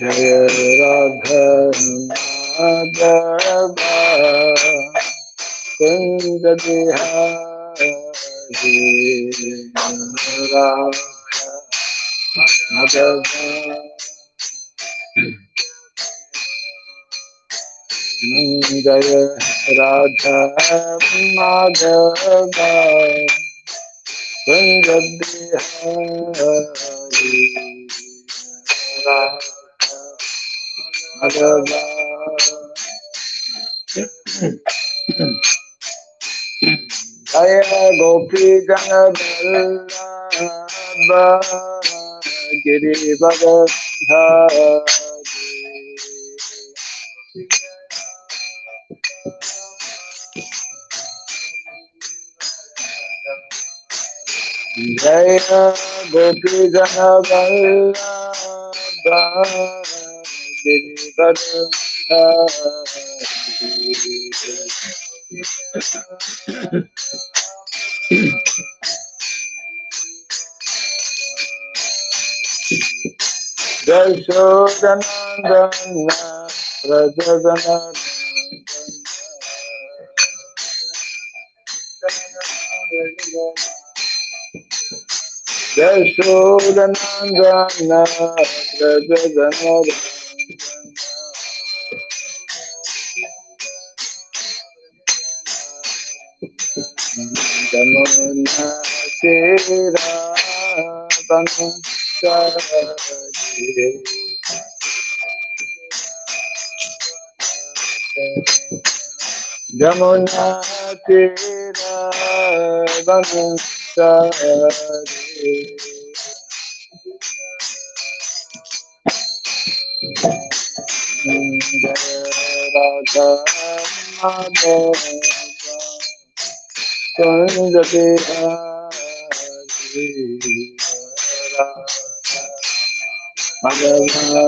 Jaya Radha Madhava Kunda Bihari Radha Madhava Jaya Radha Madhava Kunda Bihari Radha Madhava Jaya Gopi Ganadhara Girivardhari Jaya Gopi Ganadhara Girivardhari Jashodanandana Rajadanandana Jashodanandana Rajadanandana Jamuna Tira Banasari Jamuna Tira Banasari Radha Madhava Kunda Bihari Radha Madhava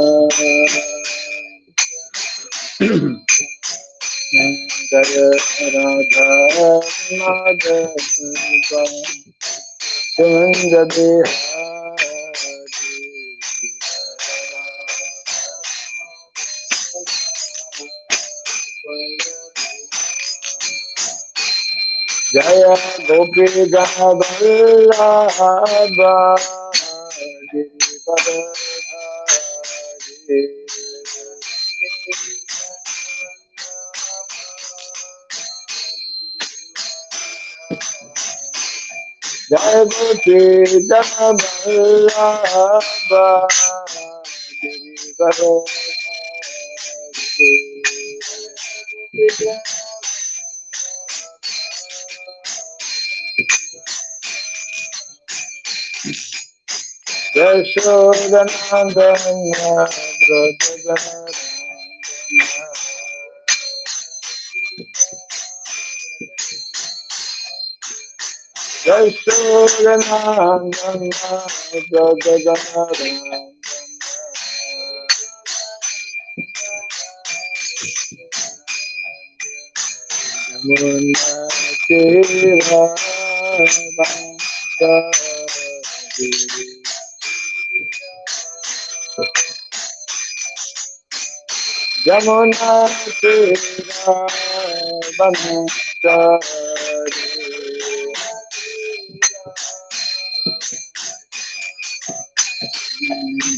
Jaya Radha Madhava Kunda Bihari Jaya Gopi Ganadhara Girivardhari Jaya Gopi Ganadhara Girivardhari Jashodanandana Rajadanandana Jashodanandana Rajadanandana Jamuna Tira Banasari Jamuna Tira Banasari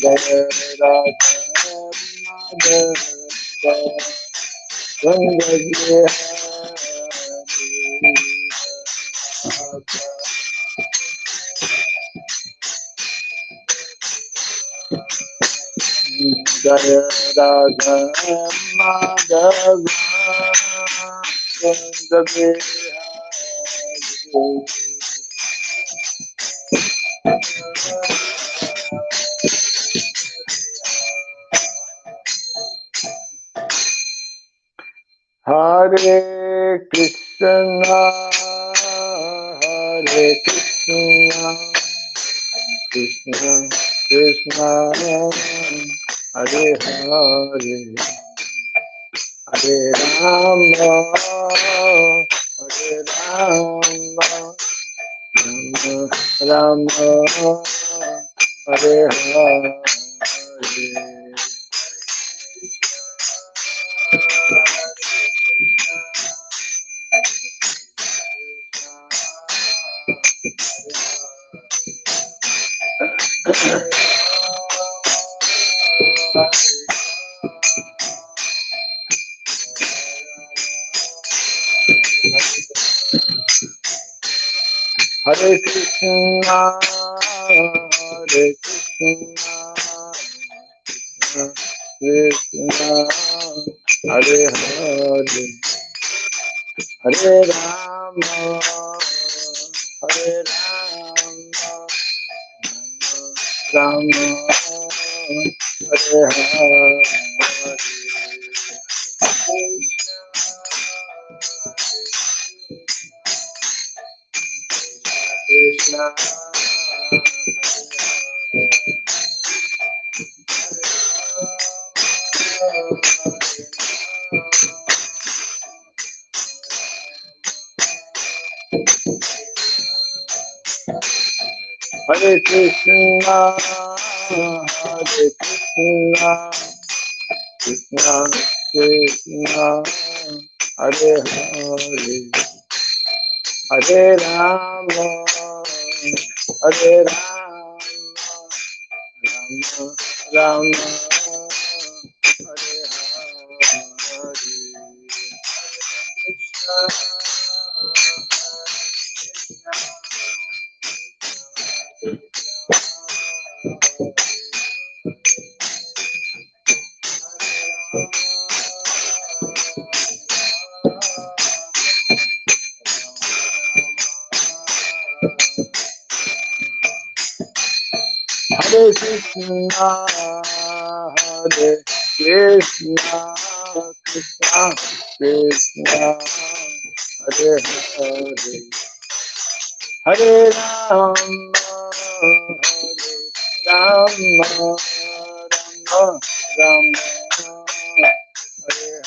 Jaya Radha Madhava Kunda Bihari Jaya Radha Madhava Kunda Bihari Hare Krishna Hare Krishna Krishna Krishna Hare Hare Hare Rama Hare Rama Rama Rama Hare Hare Hare Krishna, Hare Krishna, Krishna, Hare Hare, Hare Rama, Hare Rama, Rama, Hare Hare, Krishna, Hare Krishna, Hare Krishna, Krishna Krishna, Hare Hare, Hare Rama, Hare Rama, Rama Rama, Hare Hare, Krishna, Hare Krishna, Hare Krishna, Krishna Krishna, Hare Hare, Hare Rama, Hare Rama, Rama Rama, Hare Hare.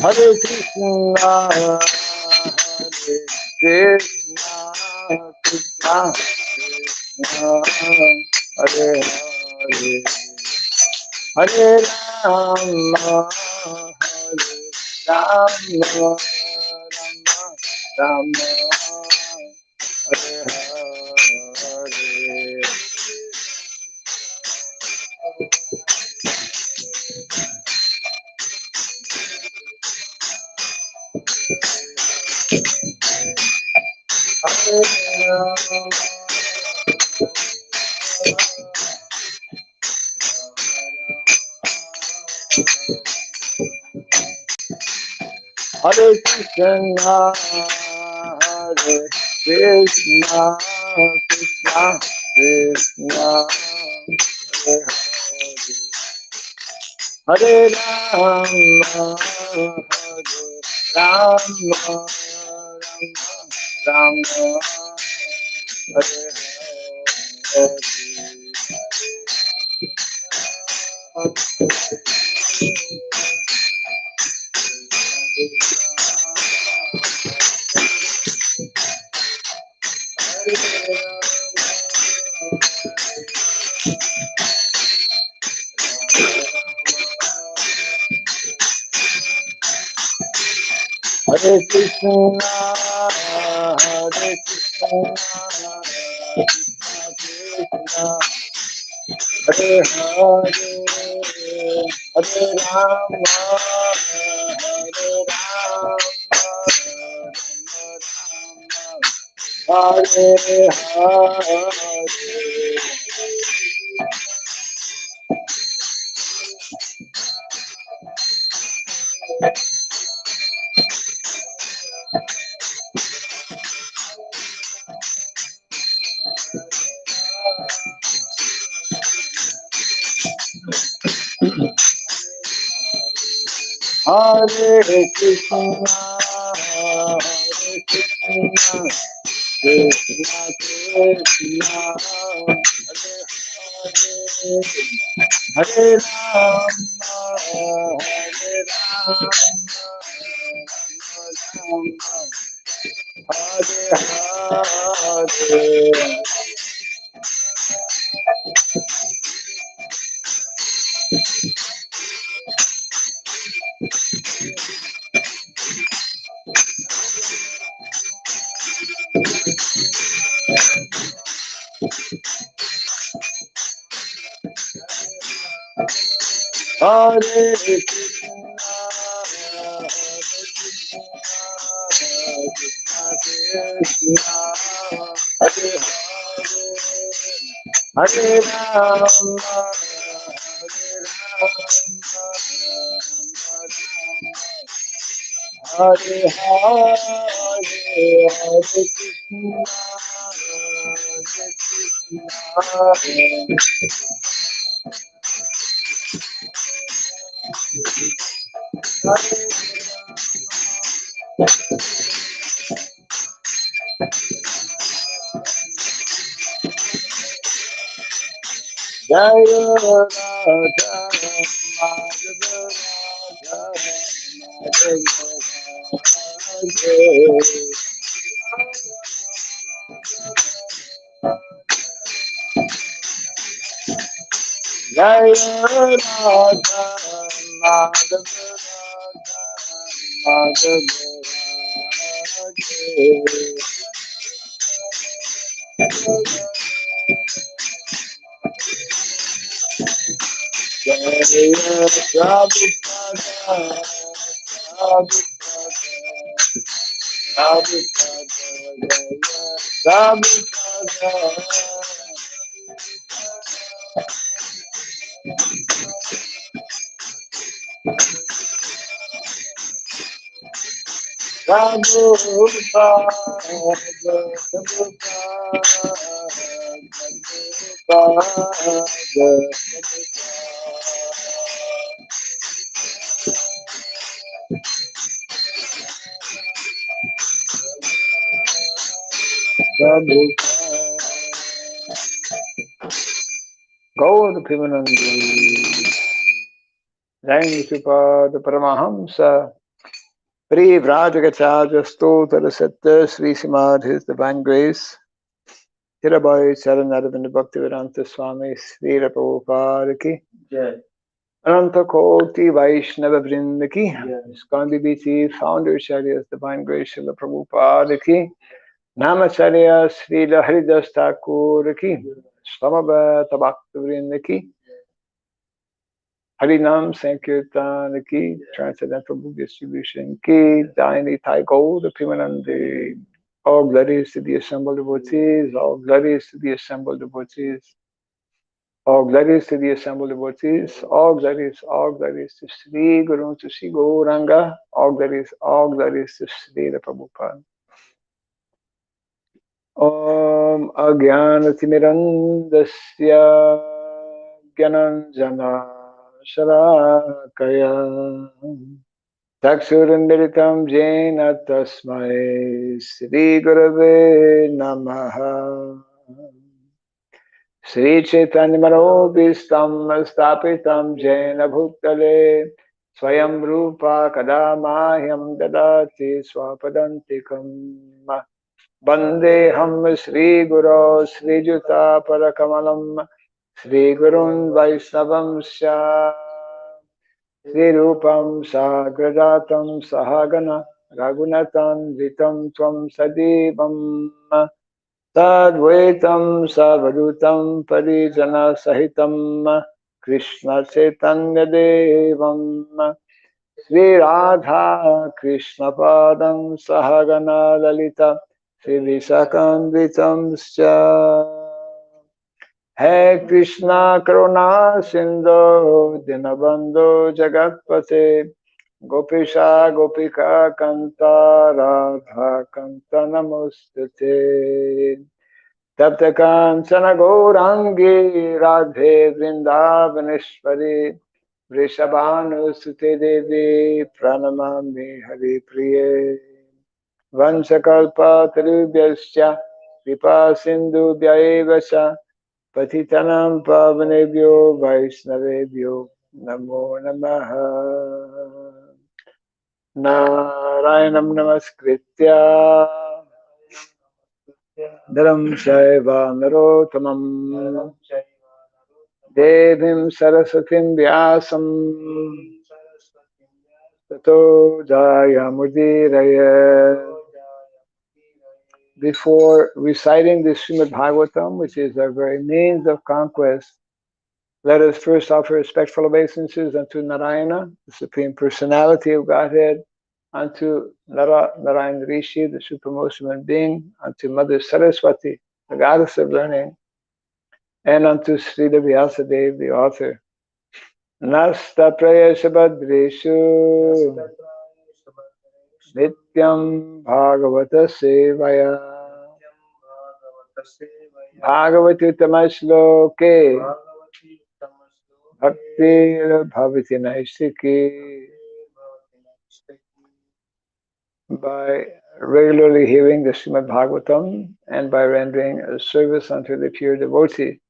Hare Krishna, Hare Krishna, Krishna Krishna, Hare Hare, Hare Rama, Hare Rama, Rama Rama, Hare Hare. Hare Krishna, Hare Krishna, Krishna Krishna, Hare Hare, Hare Rama, Hare Rama, Rama Rama, Hare Hare. Hare Krishna, Hare Krishna, Krishna Hare Hare, Hare Rama, Hare Rama, Hare Hare. Hare Krishna, Krishna Krishna, Hare Rama, Hare Rama, Hare Hare. Hare Krishna, Krishna Hare Hare, Hare Rama, Hare Hare, Hare Krishna, Hare Jaya Radha Madhava Radha Jaya Radha Madhava Gaur Pimanandi Jai Supad Paramahamsa Pri Vrajagacharya Stotra Satya Sri Srimad His Divine Grace Hirabai Charanaravinda Bhaktivedanta Swami Sri Prabhupada Ki Ananta Koti Vaishnava Vrinda Ki Skandi BC Founder Charya's Divine Grace Srila Prabhupada Ki Namacharya Srila Haridas Thakur Ki Samabhata Bhaktivinoda Ki Harinam Sankirtan Ki Transcendental Book Distribution Ki Daini Thai Gold Pimanandi. All glories to the assembled devotees, all glories to the assembled devotees, all glories to the assembled devotees, all glories to Sri Guru, to Sri Gauranga, all glories to Sri Prabhupada. Om Agyanatimirandasya Gyananjana Sharakaya Taksurandaritam Jena Tasmai Sri Gurave Namaha Sri Chaitanya Manobhistam Stapitam Jena Bhutale Swayam Rupa Kadamahyam Dadati Swapadantikam Vandeham Sri Guru Sri Juta Parakamalam Sri Gurun Vaisnavam Sya Sri Rupam Sagrajatam Sahagana Raghunatan Vitam Tvam Sadivam Sadvaitam Savadutam Parijana Sahitam Krishna Chaitanya Devam Sri Radha Krishna Padam Sahagana Lalita Sri Visakanvitam Sya Hey Krishna Karuna Sindhu Dinabandhu Jagatpate Gopisha Gopika Kanta Radha Kanta Namustate Tapta Kanchana Gaurangi Radhe Vrindavaneshwari Vrishabhanusute Devi Pranamami Hari Priye Vansakalpa Tarubhyascha Kripa Sindhubhya eva cha Patitanam Pavanebhyo Vaishnavebhyo Namo Namaha Narayanam Namaskritya Dharam Shaiva Narottamam Devim Saraswatim Vyasam Tato Jayamudiraye. Before reciting the Srimad Bhagavatam, which is our very means of conquest, let us first offer respectful obeisances unto Narayana, the Supreme Personality of Godhead, unto Narayana Rishi, the Supremost Human Being, unto Mother Saraswati, the Goddess of Learning, and unto Sridham Vyasadeva, the author. Nasta Prayasha Badreshu Nityam Bhagavata Sevaya Bhagavati Tamashloke Bhakti Bhavati Naistiki. By regularly hearing the Srimad Bhagavatam and by rendering a service unto the pure devotee,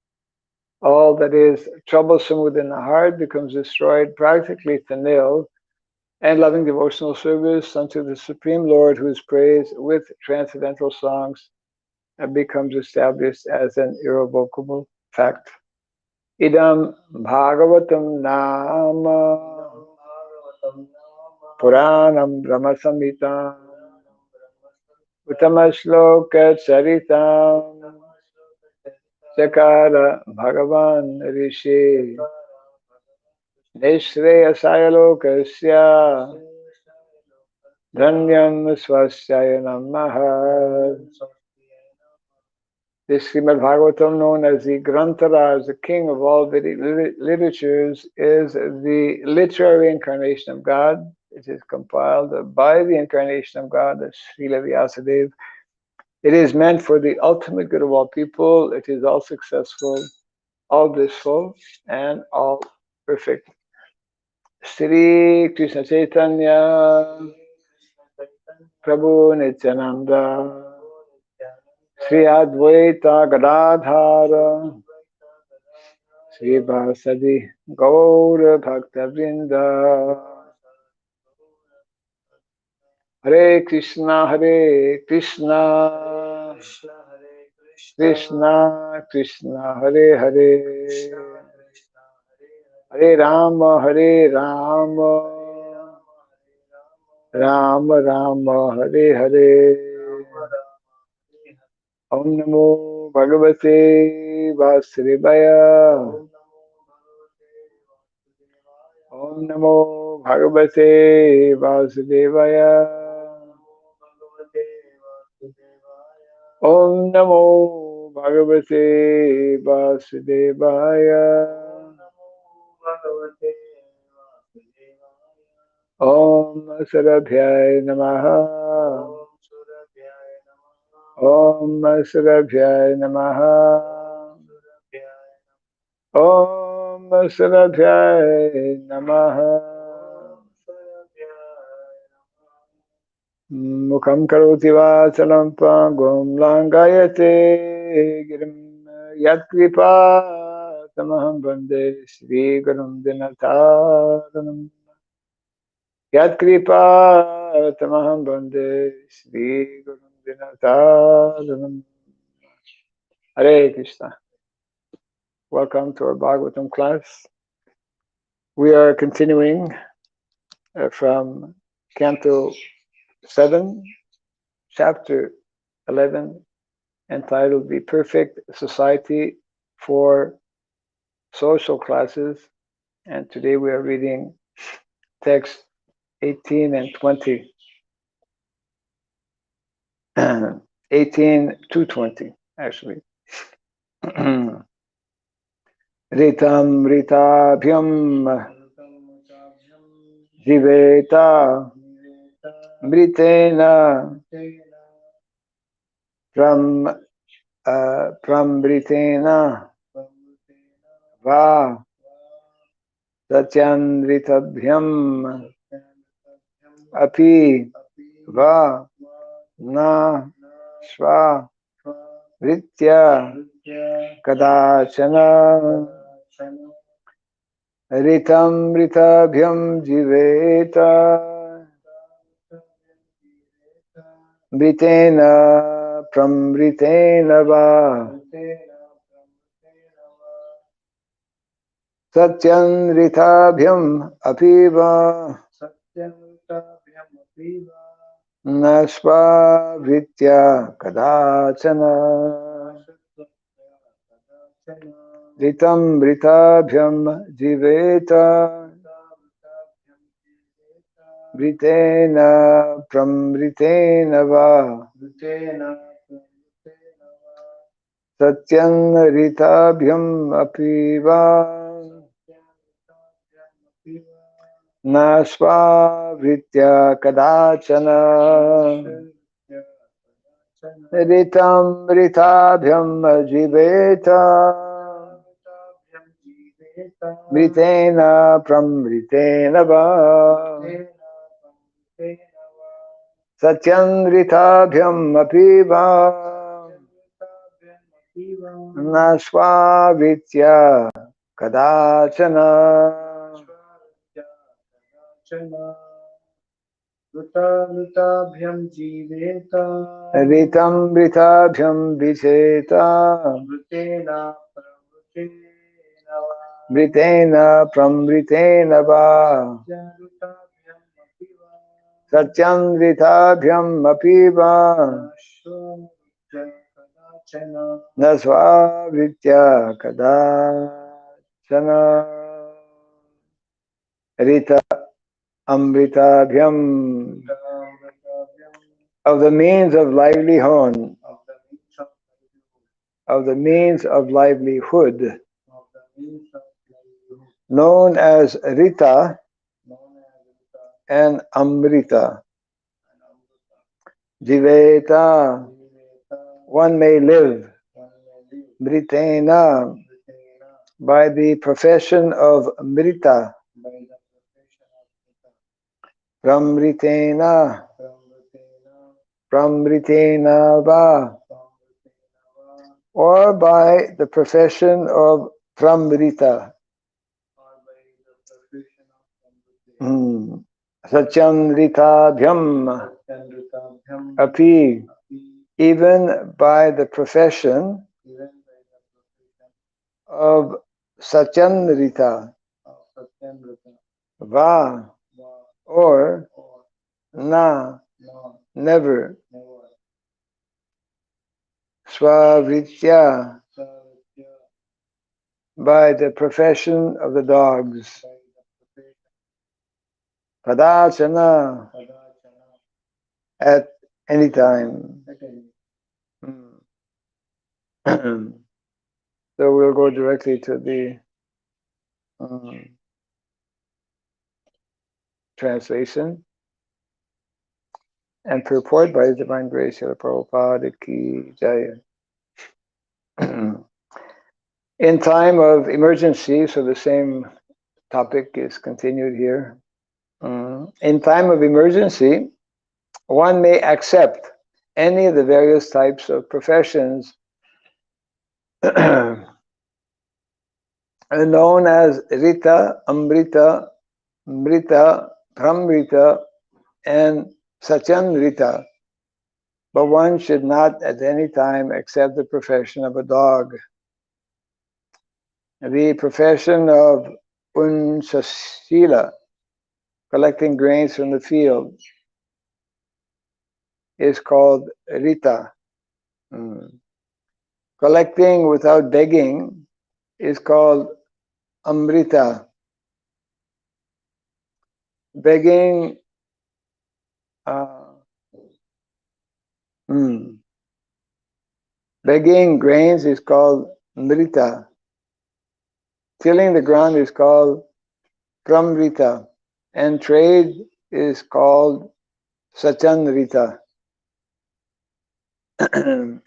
all that is troublesome within the heart becomes destroyed practically to nil, and loving devotional service unto the Supreme Lord, who is praised with transcendental songs, becomes established as an irrevocable fact. Idam Bhagavatam Nama Puranam Brahma Samhitam Uttama-shloka Charitam Sakara Bhagavan Rishi Nishreyasaya Lokasya Dhanyam Swasyaya Namaha. This Srimad Bhagavatam, known as the Grantaraj, the king of all literatures, is the literary incarnation of God. It is compiled by the incarnation of God, the Srila Vyasadeva. It is meant for the ultimate good of all people. It is all successful, all blissful, and all perfect. Sri Krishna Chaitanya Prabhu Nityananda Sri Advaita Gadadhara Sri Vasadi Gaura Bhakta Vrinda. Hare Krishna Krishna Krishna Hare Hare Hare Rama Rama Rama Hare Hare. Om Namo Bhagavate Vasudevaya. Om Namo Bhagavate Vasudevaya. Om Namo Bhagavate Vasudevaya. Om Surabhyaya Namaha. Om Surabhyaya Namaha. Om Surabhyaya Namaha. Mukham karoti vachalam pangum langayate girim yat kripa tamaham bande Shri Gurum Dinataranam. Yat kripa tamaham bande Shri Gurum Dinataranam. Hare Krishna. Welcome to our Bhagavatam class. We are continuing from Canto 7, Chapter 11, entitled The Perfect Society for Social Classes. And today we are reading text 18 and 20. 18 to 20, actually. Ritam Ritabhyam Jiveta Mritena Pramritena Va Satyanritabhyam api va na sva vritya kadachana ritam ritabhyam jiveta Britena pramritena va Satyam ritabhyam apiva Nasva vitya kadachana Ritam ritabhyam jiveta Britena pramritena va Satyam ritabhyam apiva Nasva vitya kadachana Ritam ritabhyam jiveta Britena pramritena va Satyam ritabhyam apiva Nasva vitya kadachana Ritam ritabhyam vicheta Britena pramritena va Satyam ritabhyam apiva Nasva vitya kadachana Rita amritabhyam of the means of livelihood known as Rita and Amrita. Jiveta, one may live. Mritena, by the profession of Mrita. Pramritena, Pramritena va, or by the profession of Pramrita. Satyamritabhyam api, even by the profession of Satyamrita, va, or na, never, swavritya, by the profession of the dogs, kadachana, at any time. So we'll go directly to the translation and purport by His Divine Grace Srila Prabhupada Ki Jaya. In time of emergency, so the same topic is continued here. In time of emergency, one may accept any of the various types of professions known as Rita, Amrita, Mrita, Pramrita, and Satyamrita. But one should not at any time accept the profession of a dog. The profession of Unsasila, collecting grains from the field, is called Rita. Collecting without begging is called Amrita. Begging begging grains is called Mrita. Tilling the ground is called Pramrita. And trade is called Satyamrita.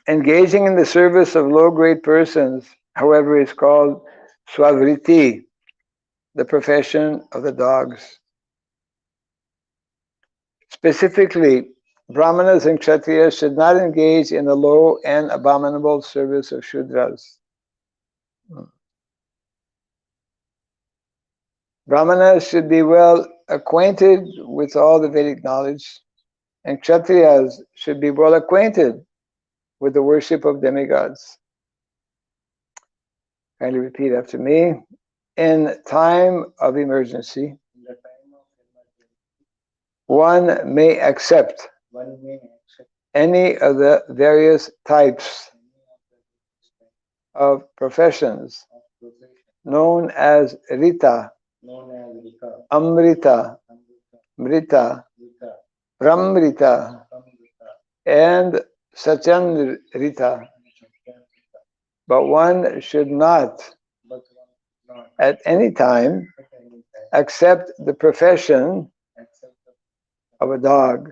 Engaging in the service of low-grade persons, however, is called Swavriti. the profession of the dogs. Specifically, Brahmanas and Kshatriyas should not engage in the low and abominable service of Shudras. Brahmanas should be well acquainted with all the Vedic knowledge, and Kshatriyas should be well acquainted with the worship of demigods. Kindly repeat after me. In time of emergency, one may accept any of the various types of professions known as Rita, Amrita, Mrita, Pramrita, and Sachanrita. But one should not at any time accept the profession of a dog,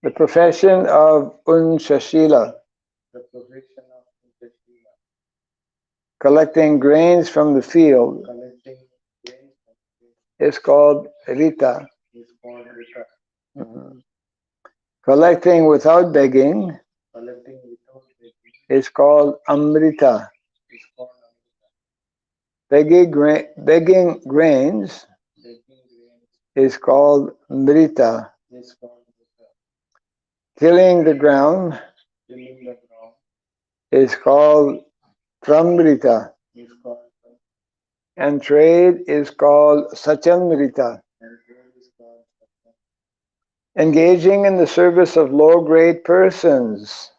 the profession of Unshashila, collecting grains from the field, is called Rita. Collecting without begging is called Amrita. Begging grains is called Mrita. Tilling the ground is called Pramrita. And trade is called Sachamrita. Engaging in the service of low-grade persons,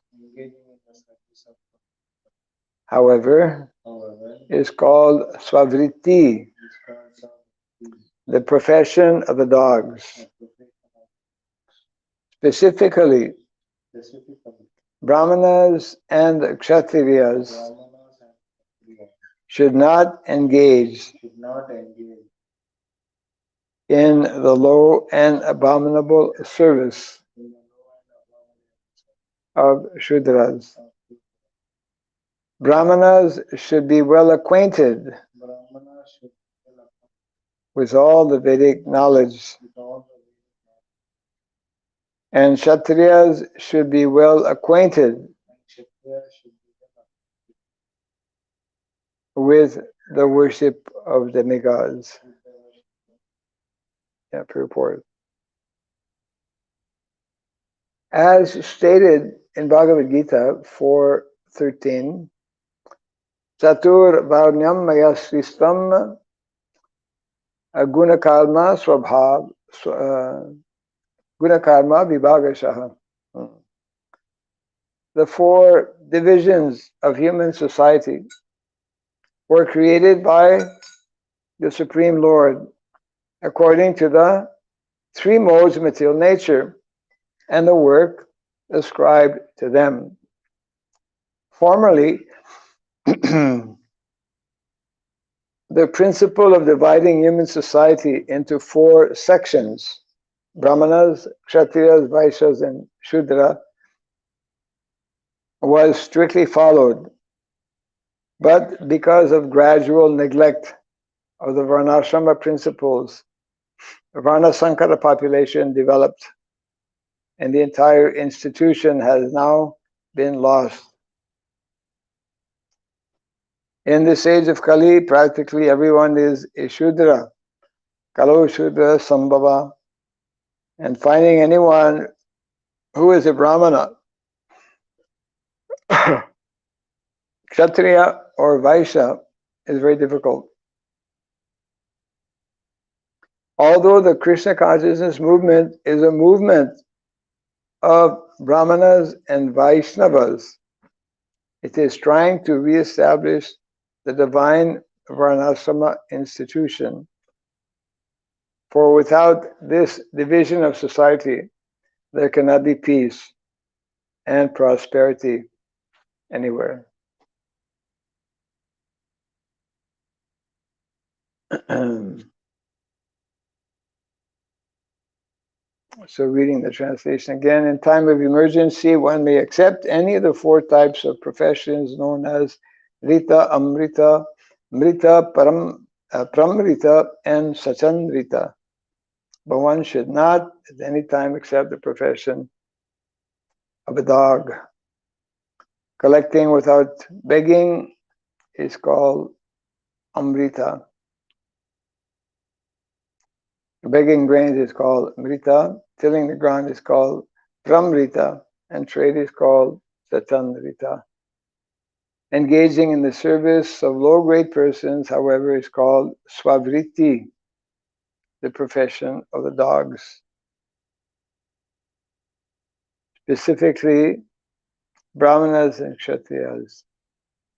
however, is called Svavritti, the profession of the dogs. Specifically, Brahmanas and Kshatriyas should not engage in the low and abominable service of Shudras. Brahmanas should be well acquainted with all the Vedic knowledge, and Kshatriyas should be well acquainted with the worship of demigods. Purport. As stated in Bhagavad Gita 4:13, Chatur Varnyam Maya Sristham Gunakarma Swabhav Gunakarma Vibhagashaha. The four divisions of human society were created by the Supreme Lord according to the three modes of material nature and the work ascribed to them. Formerly, the principle of dividing human society into four sections, Brahmanas, Kshatriyas, Vaishyas, and Shudra, was strictly followed. But because of gradual neglect of the Varnasrama principles, the Varnasankara population developed, and the entire institution has now been lost. In this age of Kali, practically everyone is a Shudra, Kalo Shudra Sambhava, and finding anyone who is a Brahmana, Kshatriya or Vaishya is very difficult. Although the Krishna consciousness movement is a movement of Brahmanas and Vaishnavas, it is trying to re-establish the divine Varnasrama institution. For without this division of society, there cannot be peace and prosperity anywhere. So reading the translation again, in time of emergency, one may accept any of the four types of professions known as Rita, Amrita, Mrita, Pramrita and Sachandrita, but one should not at any time accept the profession of a dog. Collecting without begging is called Amrita. Begging grains is called Amrita. Tilling the ground is called Pramrita. And trade is called Sachandrita. Engaging in the service of low-grade persons, however, is called Swavriti, the profession of the dogs. Specifically, Brahmanas and Kshatriyas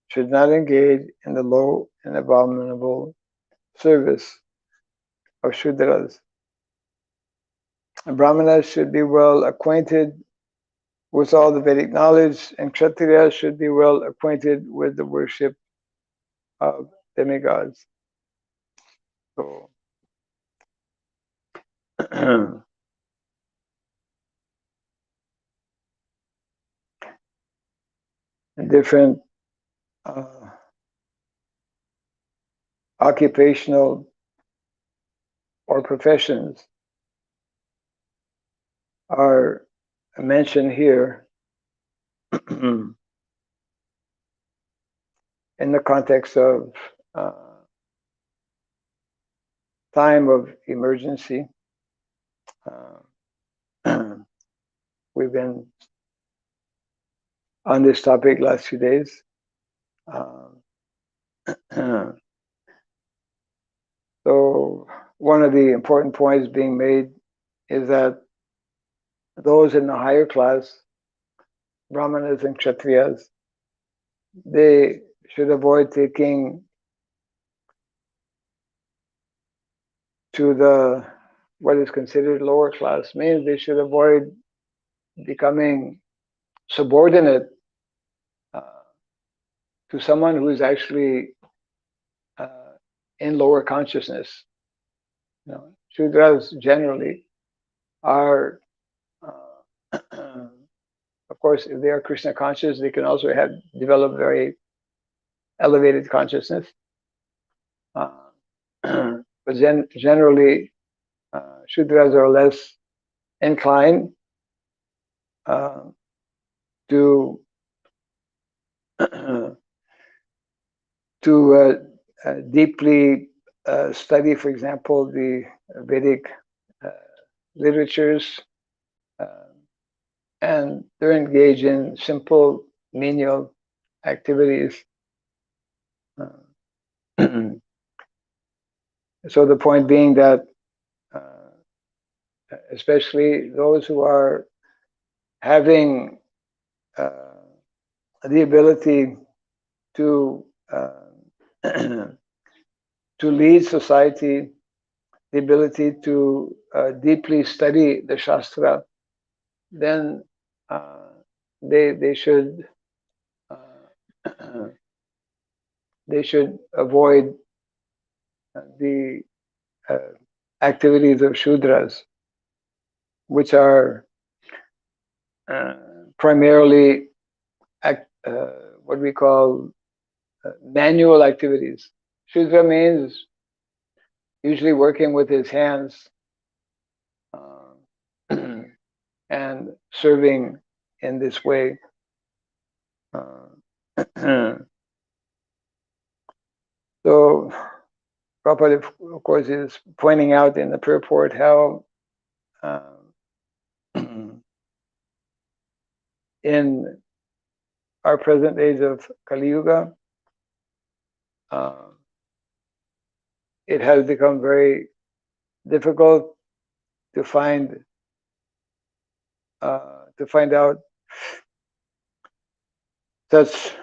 should not engage in the low and abominable service of Shudras. Brahmanas should be well acquainted with all the Vedic knowledge, and Kshatriyas should be well acquainted with the worship of demigods. So, different occupational or professions are mentioned here in the context of time of emergency. We've been on this topic last few days. So one of the important points being made is that those in the higher class, Brahmanas and Kshatriyas, they should avoid taking to the what is considered lower class. Means they should avoid becoming subordinate to someone who is actually in lower consciousness. You know, Shudras generally are, of course, if they are Krishna conscious, they can also have developed very elevated consciousness. But generally, Shudras are less inclined to deeply study, for example, the Vedic literatures, and they're engaged in simple menial activities. So the point being that especially those who are having the ability to to lead society, the ability to deeply study the Shastra, then they should they should avoid the activities of Shudras, which are primarily what we call manual activities. Shudra means usually working with his hands and serving in this way. So Prabhupada, of course, is pointing out in the purport how in our present age of Kali Yuga, it has become very difficult to find out such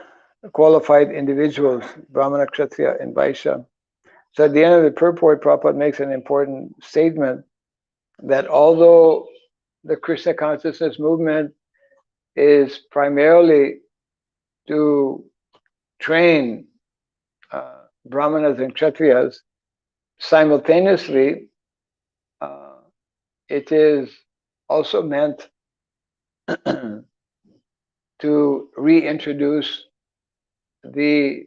qualified individuals, Brahmana, Kshatriya, and Vaishya. So at the end of the purport, Prabhupada makes an important statement that although the Krishna consciousness movement is primarily to train Brahmanas and Kshatriyas, simultaneously it is also meant to reintroduce the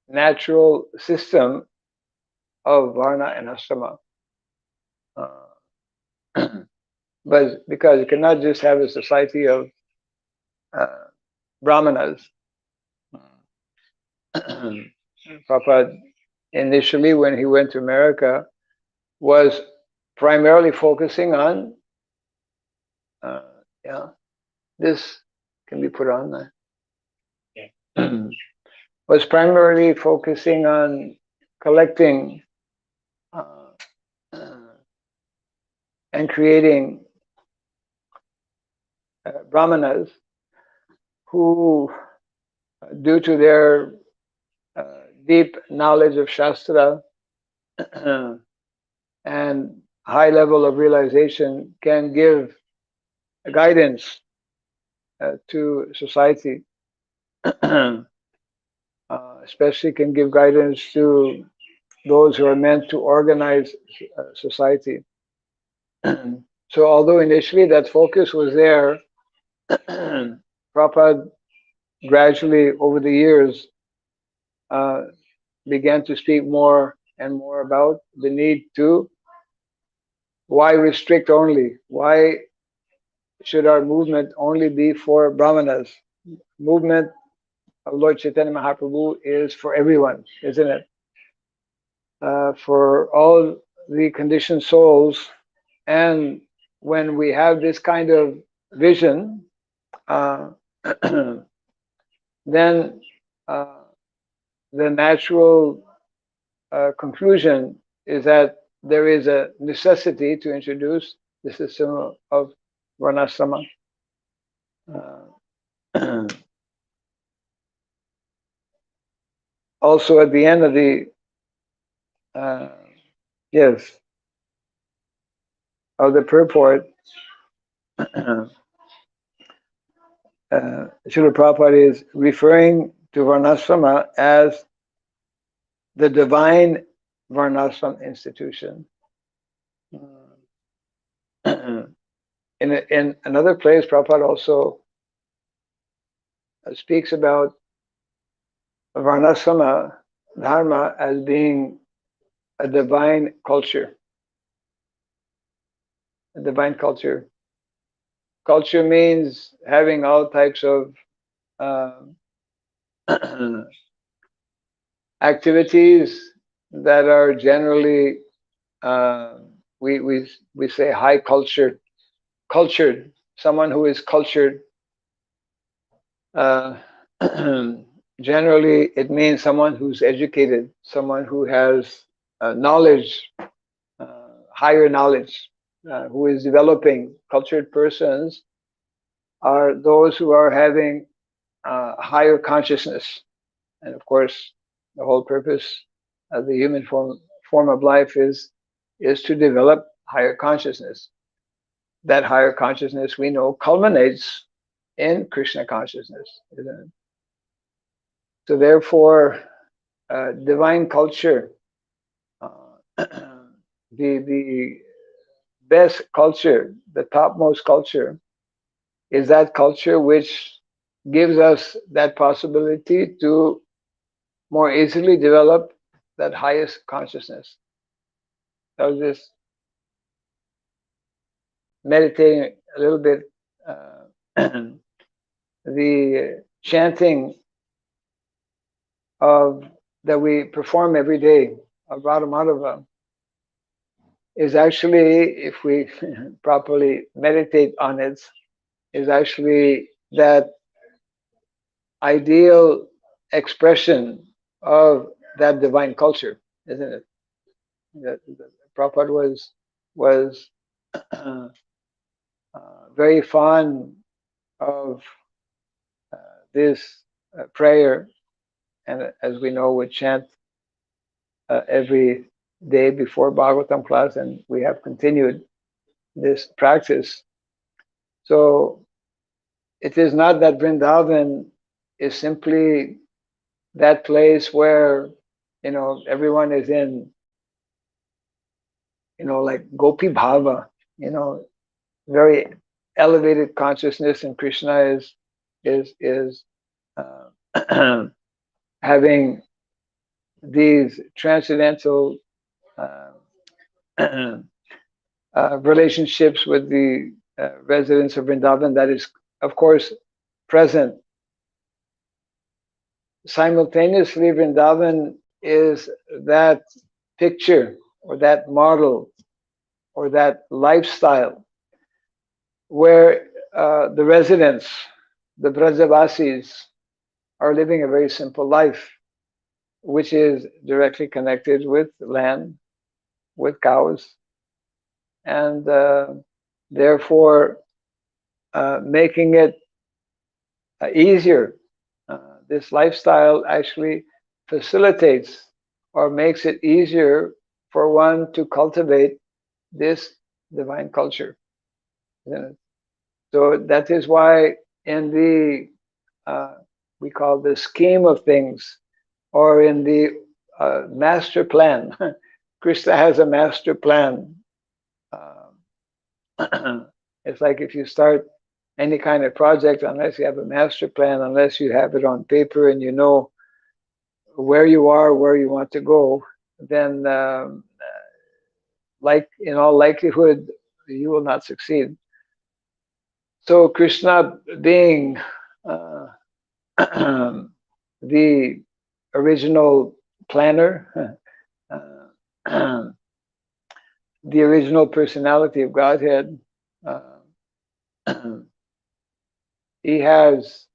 natural system of Varna and Asrama. But because you cannot just have a society of Brahmanas. Prabhupada, initially when he went to America, was primarily focusing on, yeah, this can be put on there. Yeah. Was primarily focusing on collecting and creating brahmanas who, due to their deep knowledge of Shastra and high level of realization, can give guidance to society, especially can give guidance to those who are meant to organize society. So although initially that focus was there, Prabhupada gradually over the years began to speak more and more about the need to, why restrict only? Why should our movement only be for Brahmanas? Movement of Lord Chaitanya Mahaprabhu is for everyone, isn't it? For all the conditioned souls. And when we have this kind of vision, then the natural conclusion is that there is a necessity to introduce the system of Varnasrama. Also, at the end of the yes, of the purport, Srila Prabhupada is referring to Varnasrama as the divine Varnasrama institution. In another place, Prabhupada also speaks about Varnasrama Dharma as being a divine culture. A divine culture. Culture means having all types of activities that are generally, we say high culture, cultured. Someone who is cultured. Generally, it means someone who's educated, someone who has knowledge, higher knowledge, who is developing. Cultured persons are those who are having higher consciousness. And of course, the whole purpose of the human form of life is to develop higher consciousness. That higher consciousness, we know, culminates in Krishna consciousness, isn't it? So therefore, divine culture, the best culture, the topmost culture, is that culture which gives us that possibility to more easily develop that highest consciousness. I was just meditating a little bit. The chanting that we perform every day of Radhamadhava is actually, if we properly meditate on it, is actually that ideal expression of that divine culture, isn't it? That Prabhupada was very fond of this prayer, and as we know, we chant every day before Bhagavatam class, and we have continued this practice. So it is not that Vrindavan is simply that place where, everyone is in, like Gopi Bhava, very elevated consciousness, and Krishna is having these transcendental uh, relationships with the residents of Vrindavan, that is, of course, present. Simultaneously, Vrindavan is that picture or that model or that lifestyle where the residents, the Brajavasis, are living a very simple life, which is directly connected with land, with cows, and therefore making it easier. This lifestyle actually facilitates or makes it easier for one to cultivate this divine culture. So that is why in the we call the scheme of things, or in the master plan, Krishna has a master plan. It's like if you start any kind of project, unless you have a master plan, unless you have it on paper and you know where you are, where you want to go, then like in all likelihood, you will not succeed. So Krishna being the original planner, the original personality of Godhead, he has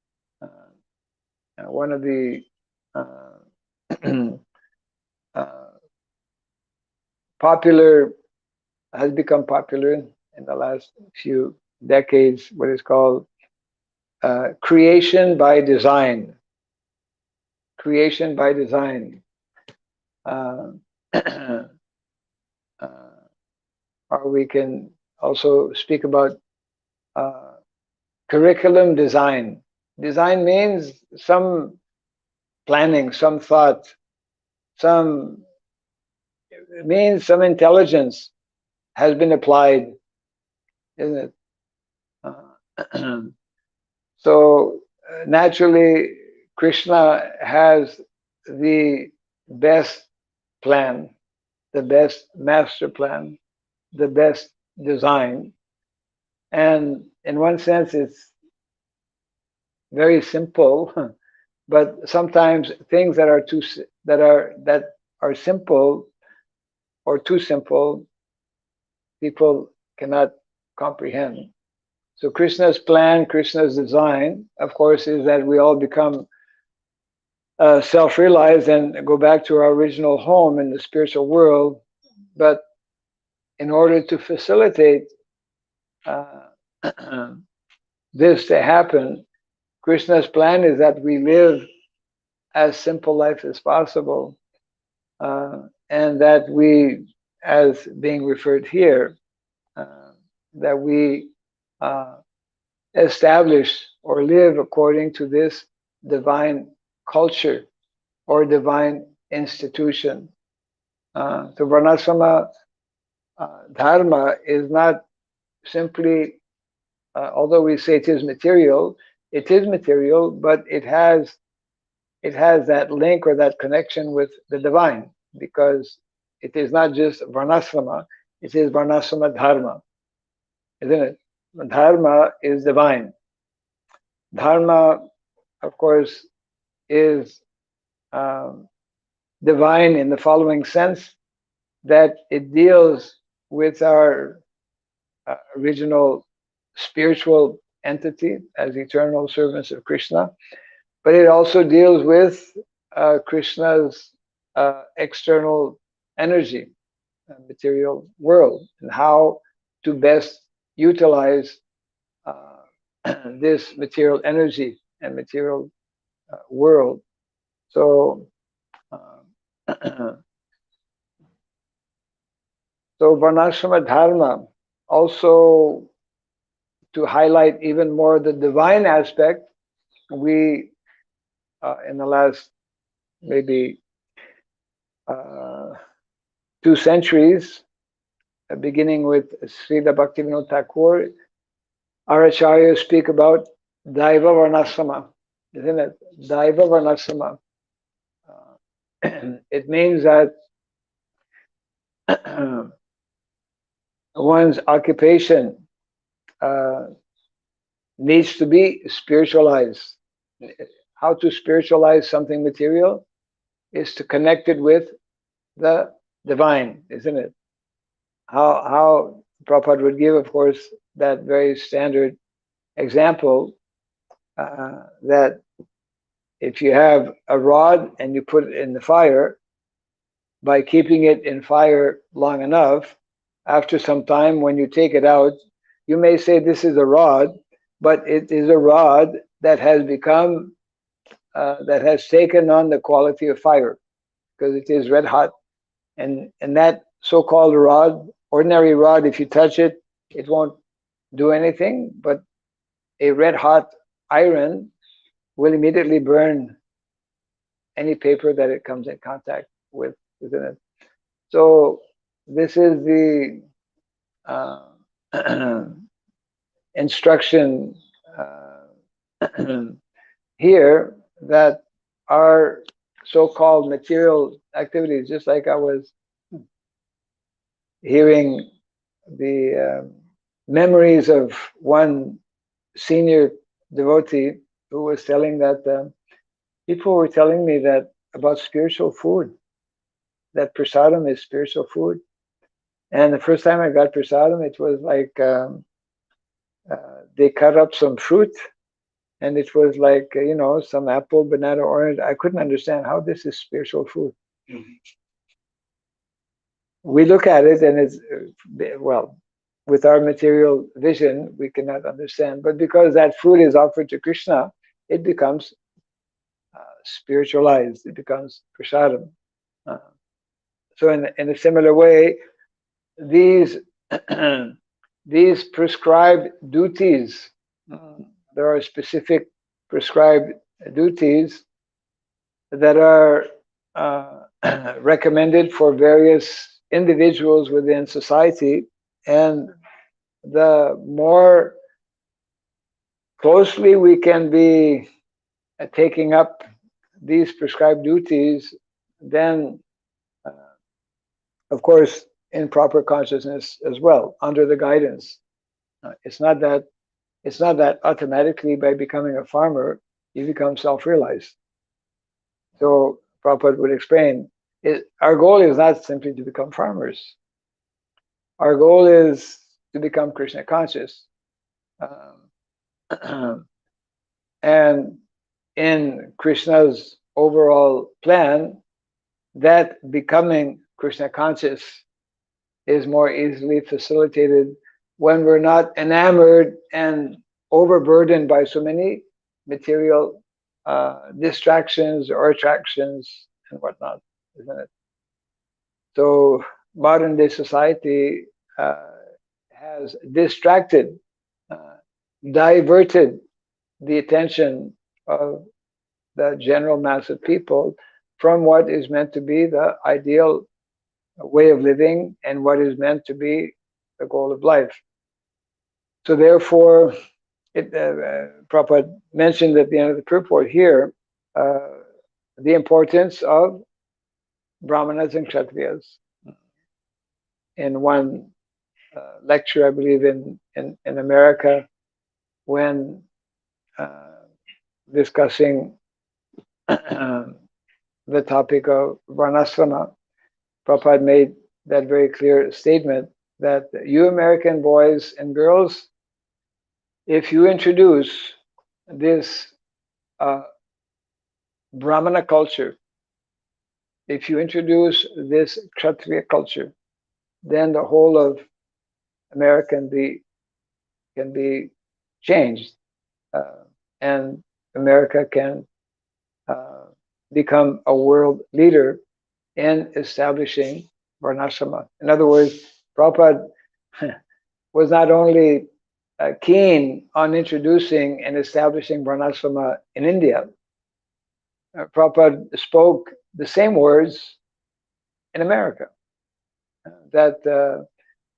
one of the popular, has become popular in the last few decades, what is called creation by design. Creation by design. Or we can also speak about curriculum design. Design means some planning, some thought, some, it means some intelligence has been applied, isn't it? So naturally, Krishna has the best plan, the best master plan, the best design. And in one sense, it's very simple, but sometimes things that are simple or too simple, people cannot comprehend. So Krishna's plan, Krishna's design, of course, is that we all become self-realized and go back to our original home in the spiritual world. But in order to facilitate this to happen, Krishna's plan is that we live as simple life as possible, and that we, as being referred here, that we establish or live according to this divine culture or divine institution. So Varnasrama dharma is not simply, although we say it is material, but it has that link or that connection with the divine, because it is not just Varnasrama, it is Varnasrama dharma, isn't it? Dharma is divine. Dharma, of course, is divine in the following sense, that it deals with our original spiritual entity as eternal servants of Krishna, but it also deals with Krishna's external energy, material world, and how to best utilize this material energy and material world. So, so Varnasrama Dharma, also to highlight even more the divine aspect, we in the last maybe 2 centuries, beginning with Srila Bhaktivinoda Thakur, our acharyas speak about Daiva Varnasrama, isn't it? Daiva Varnasrama. It means that one's occupation needs to be spiritualized. How to spiritualize something material is to connect it with the divine, isn't it? How Prabhupada would give, of course, that very standard example that if you have a rod and you put it in the fire, by keeping it in fire long enough, after some time when you take it out, you may say this is a rod, but it is a rod that has become, that has taken on the quality of fire, because it is red hot. And that so-called rod, ordinary rod, if you touch it, it won't do anything, but a red hot iron will immediately burn any paper that it comes in contact with, isn't it? So this is the instruction here, that our so-called material activities, just like I was hearing the memories of one senior devotee who was telling that people were telling me that about spiritual food, that prasadam is spiritual food. And the first time I got prasadam, it was like they cut up some fruit, and it was like, some apple, banana, orange. I couldn't understand how this is spiritual food. Mm-hmm. We look at it and it's, well, with our material vision, we cannot understand. But because that food is offered to Krishna, it becomes spiritualized. It becomes prasadam. So in a similar way, these these prescribed duties, there are specific prescribed duties that are recommended for various individuals within society, and the more closely we can be taking up these prescribed duties, then of course in proper consciousness as well, under the guidance. It's not that automatically by becoming a farmer you become self-realized. So Prabhupada would explain, our goal is not simply to become farmers. Our goal is to become Krishna conscious. And in Krishna's overall plan, that becoming Krishna conscious is more easily facilitated when we're not enamored and overburdened by so many material distractions or attractions and whatnot, isn't it? So modern day society has distracted, diverted the attention of the general mass of people from what is meant to be the ideal way of living and what is meant to be the goal of life. So therefore, Prabhupada mentioned at the end of the purport here the importance of Brahmanas and Kshatriyas. In one lecture, I believe in America, when discussing the topic of Varnasrama, Prabhupada made that very clear statement that you American boys and girls, if you introduce this Brahmana culture, if you introduce this Kshatriya culture, then the whole of America can be changed, and America can become a world leader in establishing Varnasrama. In other words, Prabhupada was not only keen on introducing and establishing Varnasrama in India. Prabhupada spoke the same words in America. That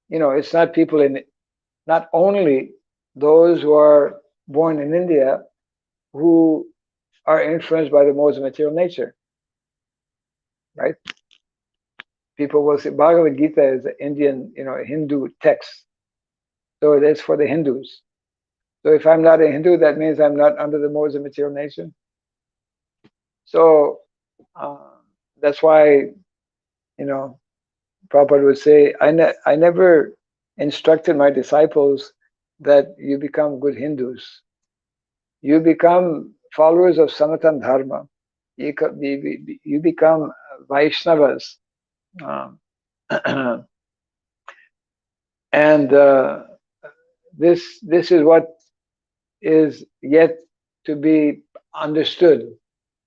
it's not people not only those who are born in India who are influenced by the modes of material nature, right? People will say Bhagavad Gita is an Indian, Hindu text. So it is for the Hindus. So if I'm not a Hindu, that means I'm not under the modes of material nature. So uh, that's why, Prabhupada would say, I never instructed my disciples that you become good Hindus. You become followers of Sanatana Dharma. You become Vaishnavas. Um, and this is what is yet to be understood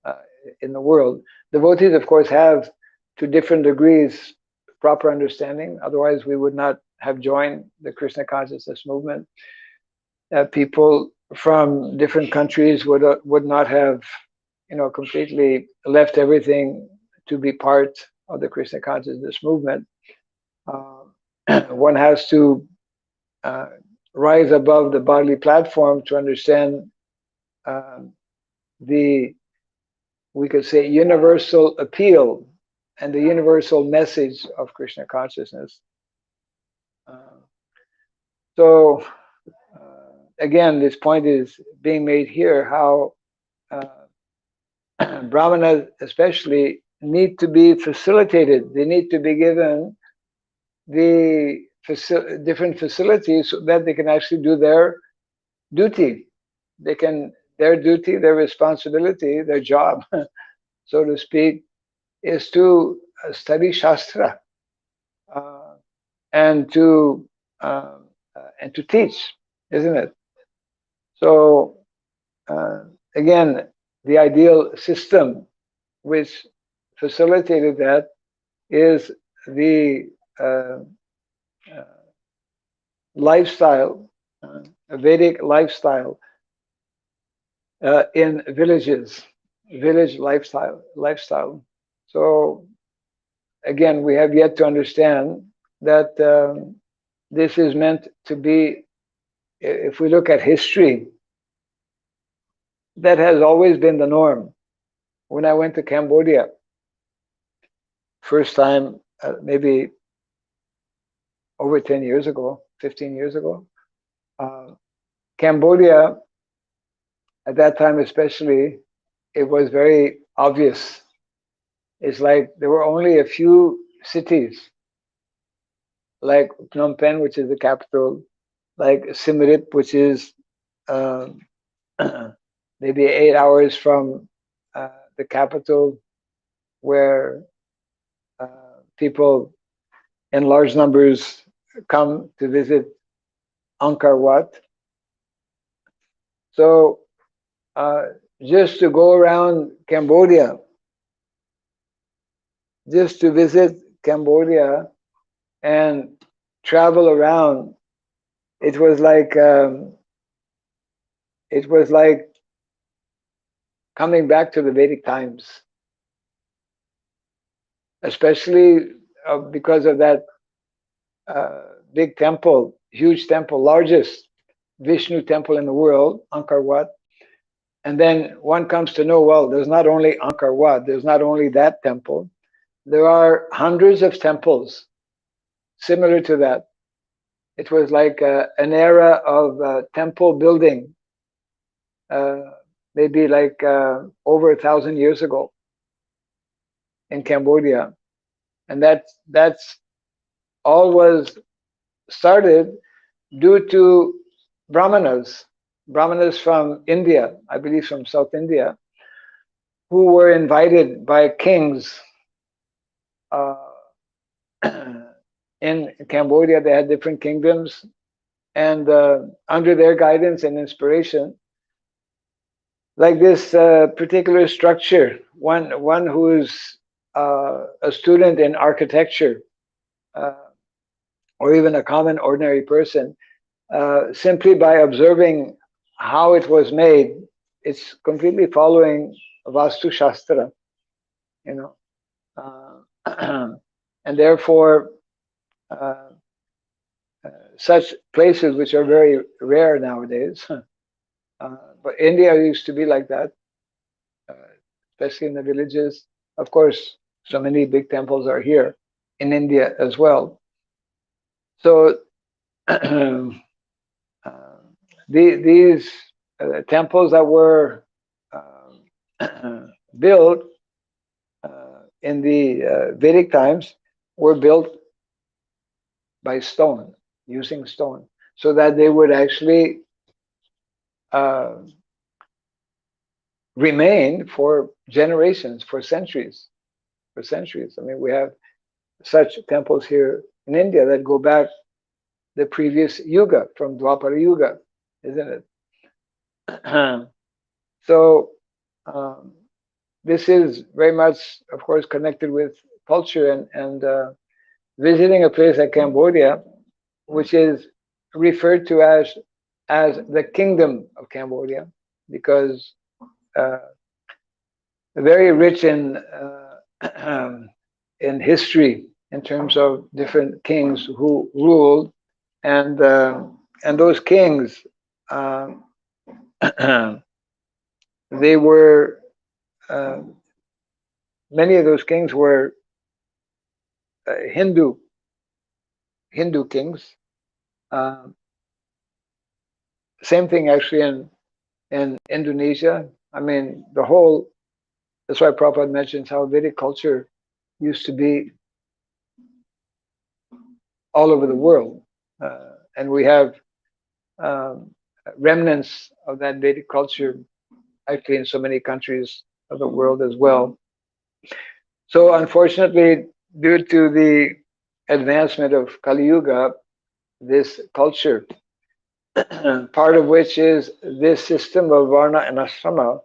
uh, in the world. Devotees, of course, have to different degrees proper understanding. Otherwise, we would not have joined the Krishna consciousness movement. People from different countries would not have, completely left everything to be part of the Krishna consciousness movement. One has to uh, rise above the bodily platform to understand the, we could say, universal appeal and the universal message of Krishna consciousness. So again, this point is being made here, how Brahmanas especially need to be facilitated. They need to be given the different facilities so that they can actually do their duty. Their duty, their responsibility, their job, so to speak, is to study Shastra uh, and to teach, isn't it? So again, the ideal system which facilitated that is the uh, uh, lifestyle, a Vedic lifestyle in villages, village lifestyle. So again, we have yet to understand that this is meant to be, if we look at history, that has always been the norm. When I went to Cambodia, first time, maybe over 10 years ago, 15 years ago, Cambodia, at that time especially, it was very obvious. It's like there were only a few cities, like Phnom Penh, which is the capital, like Siem Reap, which is um, maybe 8 hours from the capital, where people in large numbers come to visit Angkor Wat. So just to go around Cambodia, just to visit Cambodia and travel around, it was like coming back to the Vedic times, especially because of that big temple, huge temple, largest Vishnu temple in the world, Angkor Wat. And then one comes to know, well, there's not only Angkor Wat, there's not only that temple, there are hundreds of temples similar to that. It was like an era of temple building, maybe like over 1,000 years ago in Cambodia. And that's all was started due to Brahmanas from India, I believe from South India, who were invited by kings uh, in Cambodia. They had different kingdoms, and under their guidance and inspiration, like this particular structure, one who's a student in architecture, uh, or even a common ordinary person, simply by observing how it was made, it's completely following Vastu Shastra, you know, and therefore such places which are very rare nowadays. But India used to be like that, uh, especially in the villages. Of course, so many big temples are here, in India as well. So these temples that were built in the Vedic times were built by stone, using stone, so that they would actually uh, remain for generations, for centuries, for centuries. I mean, we have such temples here in India that go back the previous yuga, from Dwapara Yuga, isn't it? So this is very much, of course, connected with culture and visiting a place like Cambodia, which is referred to as the Kingdom of Cambodia, because uh, very rich in history in terms of different kings who ruled, and those kings, um, they were uh, many of those kings were Hindu kings. Uh, Same thing actually in Indonesia. I mean, the whole. That's why Prabhupada mentions how Vedic culture used to be all over the world, and we have um, remnants of that Vedic culture actually in so many countries of the world as well. So unfortunately, due to the advancement of Kali Yuga, this culture, part of which is this system of Varna and Asrama,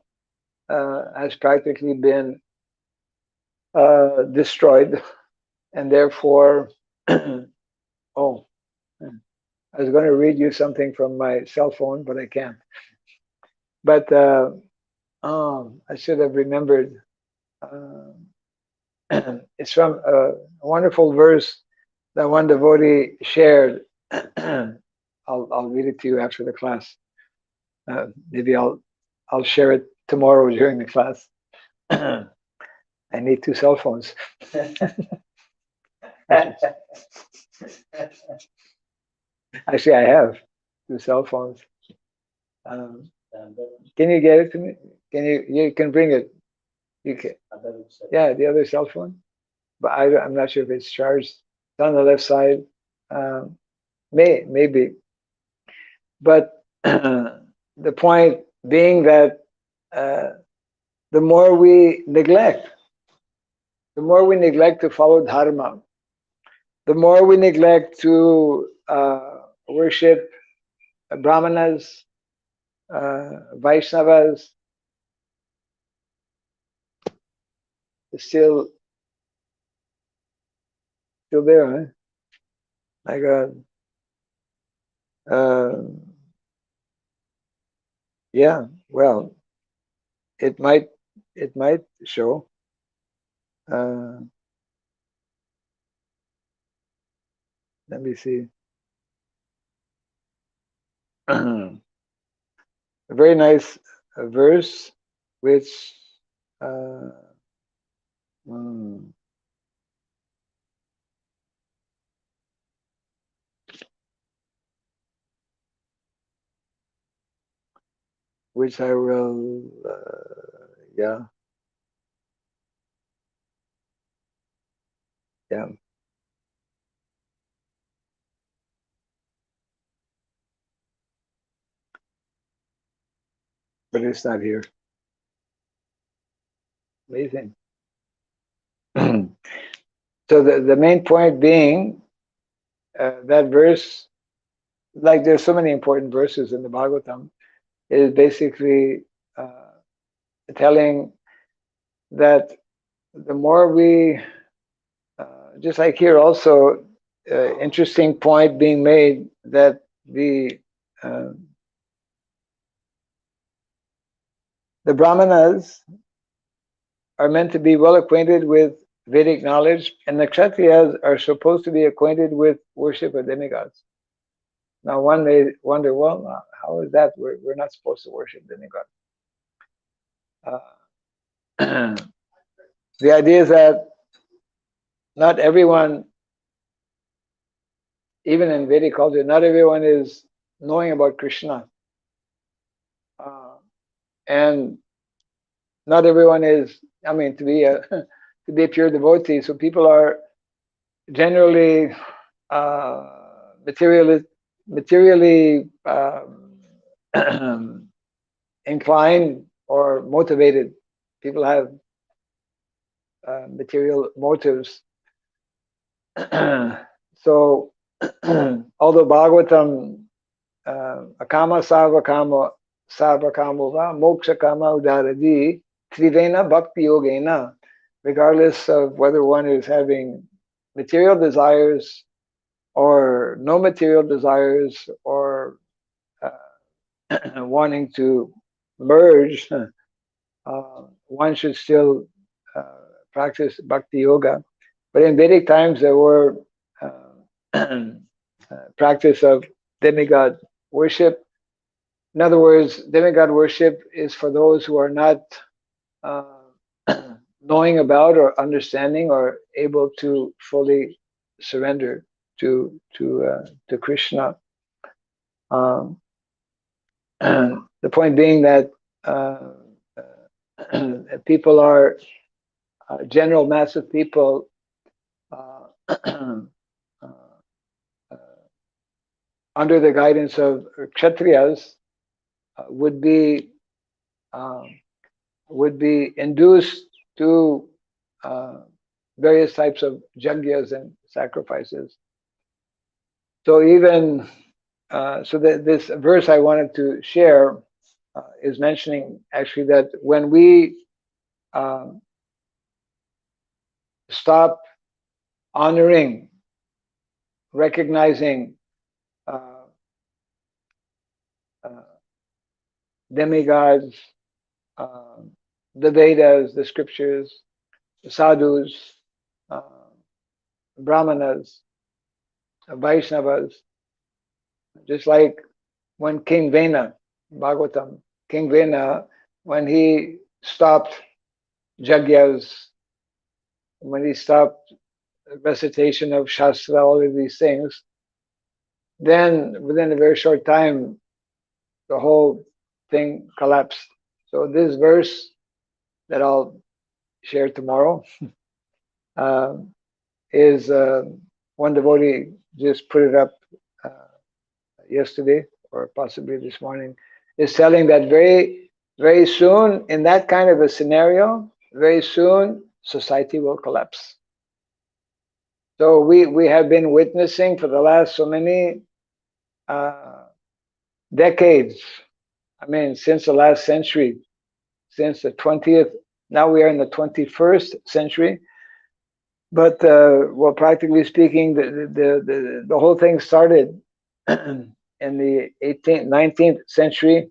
has practically been destroyed, and therefore, oh, I was going to read you something from my cell phone, but I can't. But I should have remembered. Uh, it's from a wonderful verse that one devotee shared. I'll read it to you after the class. Maybe I'll share it tomorrow during the class. I need two cell phones. Actually, I have two cell phones. Um, can you get it to me? You can bring it? You can. Yeah, the other cell phone. But I'm not sure if it's charged. It's on the left side. Um, maybe. But the point being that uh, the more we neglect, to follow dharma, the more we neglect to worship brahmanas, Vaishnavas, still there, huh? My God. Uh, yeah, well, it might show. Let me see. A very nice verse, which uh, hmm, which I will, yeah, yeah, but it's not here. Amazing. So the main point being that verse, like there's so many important verses in the Bhagavatam, is basically uh, telling that the more we, just like here also, interesting point being made that uh, the Brahmanas are meant to be well acquainted with Vedic knowledge, and the Kshatriyas are supposed to be acquainted with worship of demigods. Now, one may wonder, well, how is that? We're not supposed to worship demigods. The idea is that not everyone, even in Vedic culture, not everyone is knowing about Krishna. And not everyone is, I mean, to be a to be a pure devotee. So people are generally materially inclined or motivated. People have material motives. So, although Bhagavatam, akama sarva kamo va moksha kama udaradi trivena bhakti yogena, regardless of whether one is having material desires or no material desires, or wanting to merge, one should still practice bhakti yoga. But in Vedic times, there were practice of demigod worship. In other words, demigod worship is for those who are not knowing about or understanding or able to fully surrender to Krishna. The point being that people are general mass of people under the guidance of kshatriyas would be induced to various types of yagyas and sacrifices. So even this verse I wanted to share is mentioning actually that when we stop honoring, recognizing demigods, the Vedas, the scriptures, the sadhus, brahmanas, Vaishnavas, just like when King Vena, Bhagavatam, King Vena, when he stopped jagyas, when he stopped recitation of Shastra, all of these things, then within a very short time, the whole thing collapsed. So this verse that I'll share tomorrow is one devotee just put it up yesterday or possibly this morning, is telling that very, very soon in that kind of a scenario, very soon society will collapse. So we have been witnessing for the last so many decades, I mean, since the last century, since the 20th, now we are in the 21st century. But well, practically speaking, the whole thing started in the 18th, 19th century,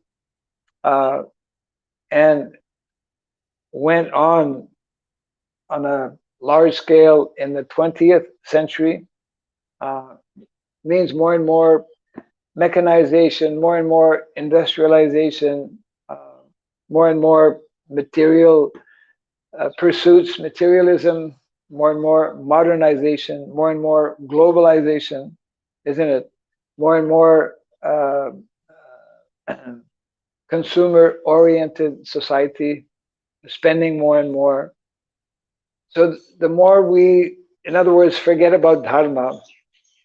and went on a large scale in the 20th century. Means more and more mechanization, more and more industrialization, more and more material pursuits, materialism, more and more modernization, more and more globalization, isn't it? More and more consumer-oriented society, spending more and more. So the more we, in other words, forget about dharma,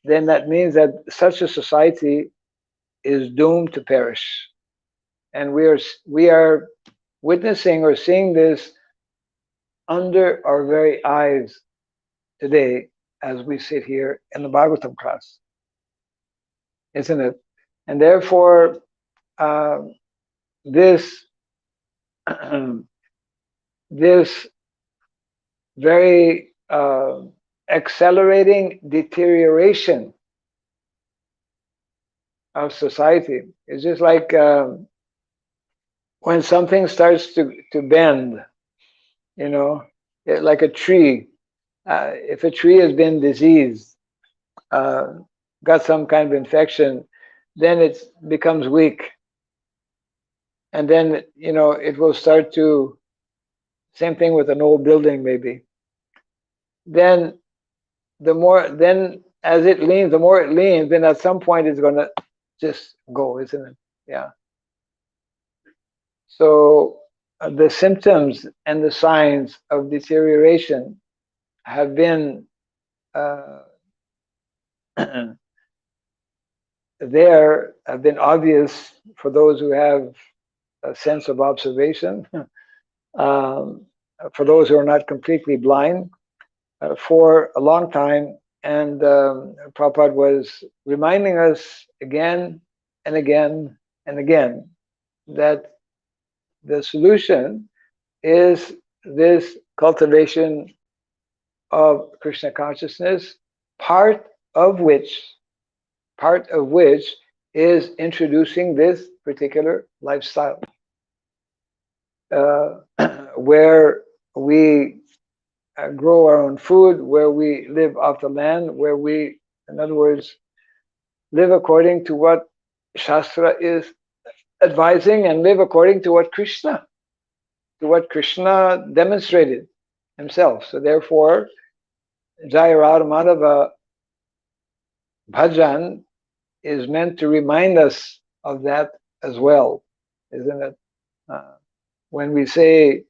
then that means that such a society is doomed to perish. And we are witnessing or seeing this under our very eyes today as we sit here in the Bhagavatam class, isn't it? And therefore, this this very accelerating deterioration of society is just like when something starts to bend, you know, like a tree. If a tree has been diseased, got some kind of infection, then it becomes weak. And then, you know, it will start to, same thing with an old building maybe. Then the more then as it leans, the more it leans, then at some point it's going to just go, isn't it? Yeah. So the symptoms and the signs of deterioration have been uh, there, have been obvious for those who have a sense of observation, um, for those who are not completely blind, for a long time. And Prabhupada was reminding us again and again and again that the solution is this cultivation of Krishna consciousness, part of which is introducing this particular lifestyle, uh, where we grow our own food, where we live off the land, where we, in other words, live according to what Shastra is advising and live according to what Krishna demonstrated himself. So therefore, Jaya Radha Madhava Bhajan is meant to remind us of that as well, isn't it? When we say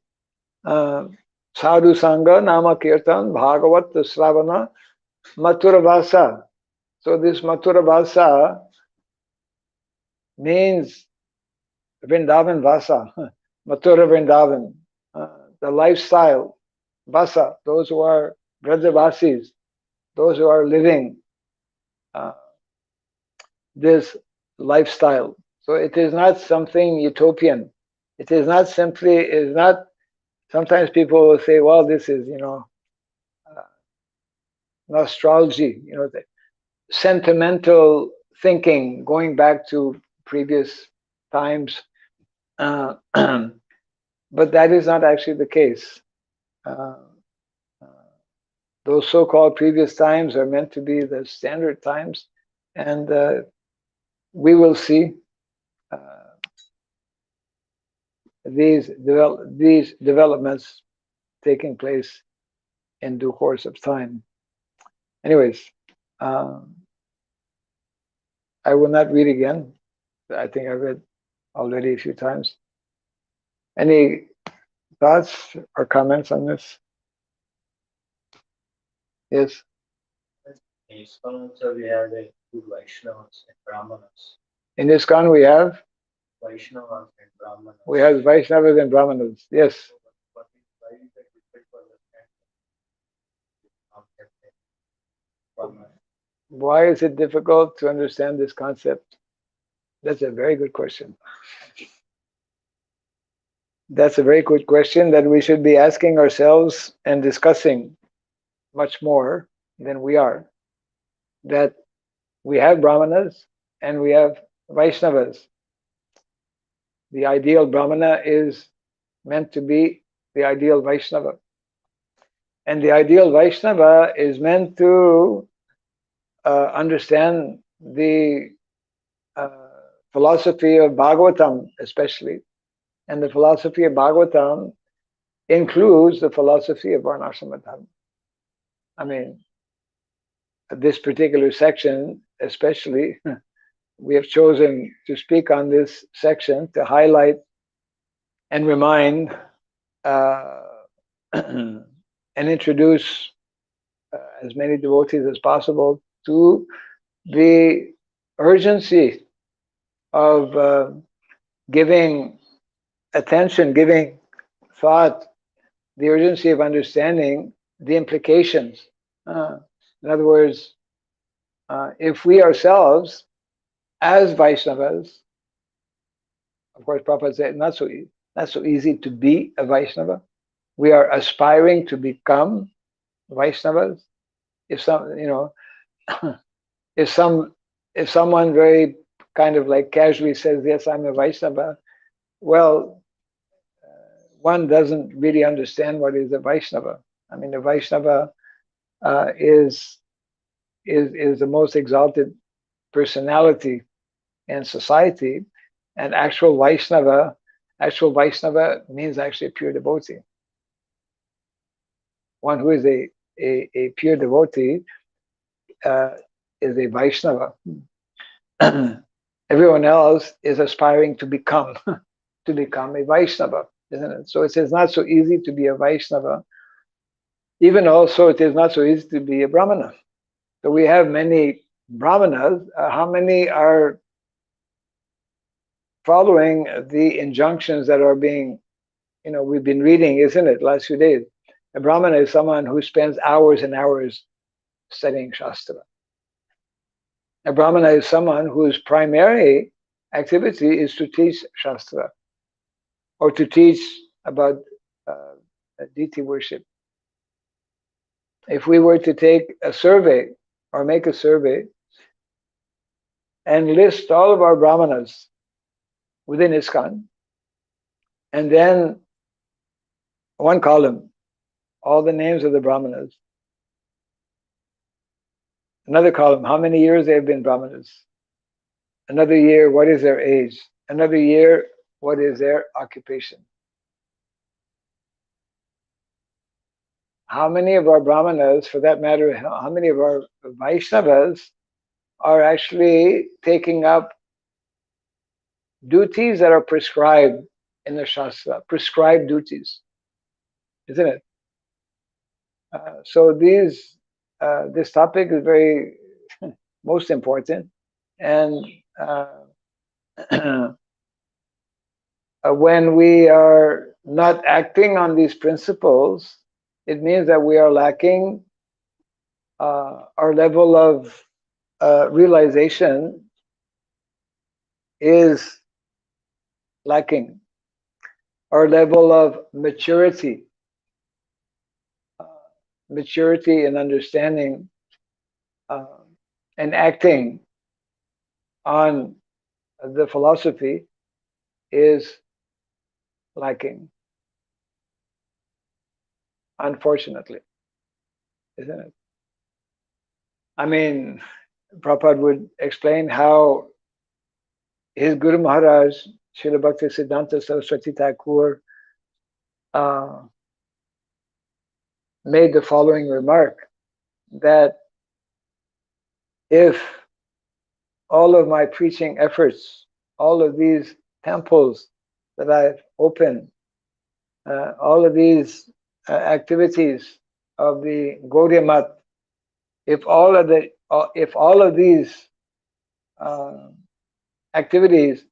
Sadhu Sangha, Nama Kirtan, Bhagavat, Sravana, Mathura Vasa. So this Mathura Vasa means Vrindavan Vasa, Mathura Vrindavan, the lifestyle, Vasa, those who are Brajavasis, those who are living this lifestyle. So it is not something utopian. It is not sometimes people will say, well, this is, nostalgia, the sentimental thinking going back to previous times. But that is not actually the case. Uh, those so-called previous times are meant to be the standard times, and we will see these developments taking place in due course of time. Anyways, I will not read again. I think I read already a few times. Any thoughts or comments on this? Yes. In ISKCON also we have the good Vaishnavas and Brahmanas. In ISKCON we have Vaishnavas and Brahmanas. We have Vaishnavas and Brahmanas. Yes. What is why is it difficult to understand? Why is it difficult to understand this concept? That's a very good question. That's a very good question that we should be asking ourselves and discussing much more than we are. That we have Brahmanas and we have Vaishnavas. The ideal Brahmana is meant to be the ideal Vaishnava. And the ideal Vaishnava is meant to understand the philosophy of Bhagavatam, especially. And the philosophy of Bhagavatam includes the philosophy of Varnasrama Dharma. I mean, this particular section, especially, we have chosen to speak on this section to highlight and remind and introduce as many devotees as possible to the urgency of giving attention, giving thought, the urgency of understanding the implications. In other words, if we ourselves, as Vaishnavas, of course, Prabhupada said not so easy to be a Vaishnava. We are aspiring to become Vaishnavas. If someone very kind of like casually says, "Yes, I'm a Vaishnava," well, one doesn't really understand what is a Vaishnava. I mean, a Vaishnava is the most exalted personality in society, and actual Vaishnava means actually a pure devotee, one who is a a pure devotee is a Vaishnava. Everyone else is aspiring to become a Vaishnava, isn't it? So it is not so easy to be a Vaishnava. Even also, it is not so easy to be a Brahmana. So we have many Brahmanas. How many are following the injunctions that are being, we've been reading, isn't it, last few days? A Brahmana is someone who spends hours and hours studying Shastra. A Brahmana is someone whose primary activity is to teach Shastra or to teach about deity worship. If we were to take a survey or make a survey and list all of our Brahmanas within ISKCON, and then one column, all the names of the Brahmanas, another column, how many years they have been Brahmanas, another year, what is their age, another year, what is their occupation. How many of our Brahmanas, for that matter, how many of our Vaishnavas are actually taking up duties that are prescribed in the Shastra, prescribed duties, isn't it? So this topic is very most important, and when we are not acting on these principles, it means that we are lacking our level of realization is lacking. Our level of maturity and understanding and acting on the philosophy is lacking, unfortunately, isn't it? I mean, Prabhupada would explain how his Guru Maharaj, Srila Bhakti Siddhanta Saraswati Thakur, made the following remark, that if all of my preaching efforts, all of these temples that I've opened, all of these activities of the Gaudiya Math, if all of these activities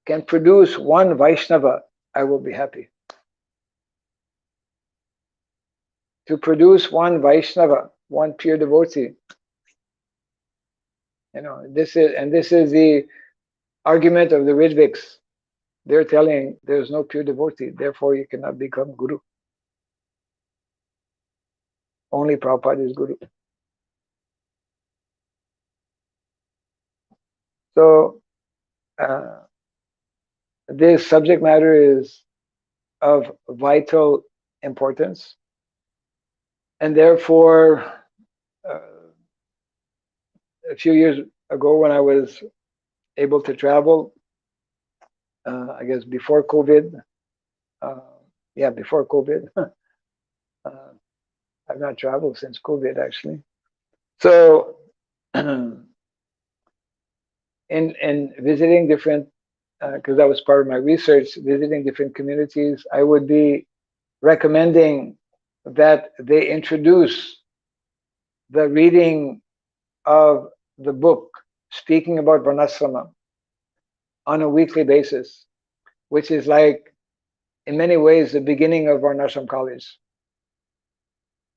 can produce one Vaishnava, I will be happy. To produce one Vaishnava, one pure devotee. This is the argument of the Ritviks. They're telling there's no pure devotee, therefore you cannot become Guru. Only Prabhupada is Guru. So this subject matter is of vital importance, and therefore a few years ago when I was able to travel, I guess before COVID, before COVID, I've not traveled since COVID actually. So in visiting different, because that was part of my research, visiting different communities, I would be recommending that they introduce the reading of the book speaking about Varnasrama on a weekly basis, which is like, in many ways, the beginning of Varnashram College.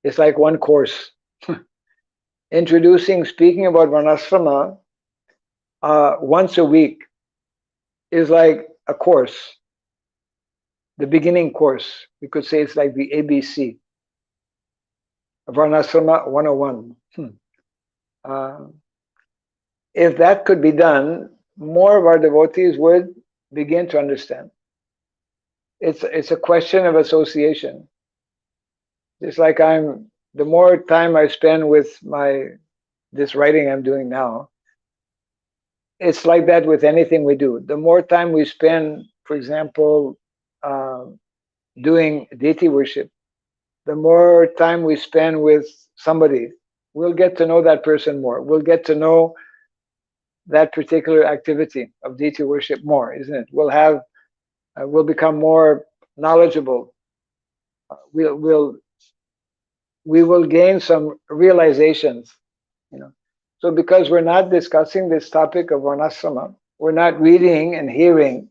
It's like one course. Speaking about Varnasrama once a week is like a course, the beginning course. We could say it's like the ABC, Varnasrama 101. If that could be done, more of our devotees would begin to understand. It's a question of association. Just like the more time I spend with this writing I'm doing now, it's like that with anything we do. The more time we spend, for example, doing deity worship, the more time we spend with somebody, we'll get to know that person more. We'll get to know that particular activity of deity worship more, isn't it? We'll become more knowledgeable. We'll we will gain some realizations, you know. So because we're not discussing this topic of Varnasrama, we're not reading and hearing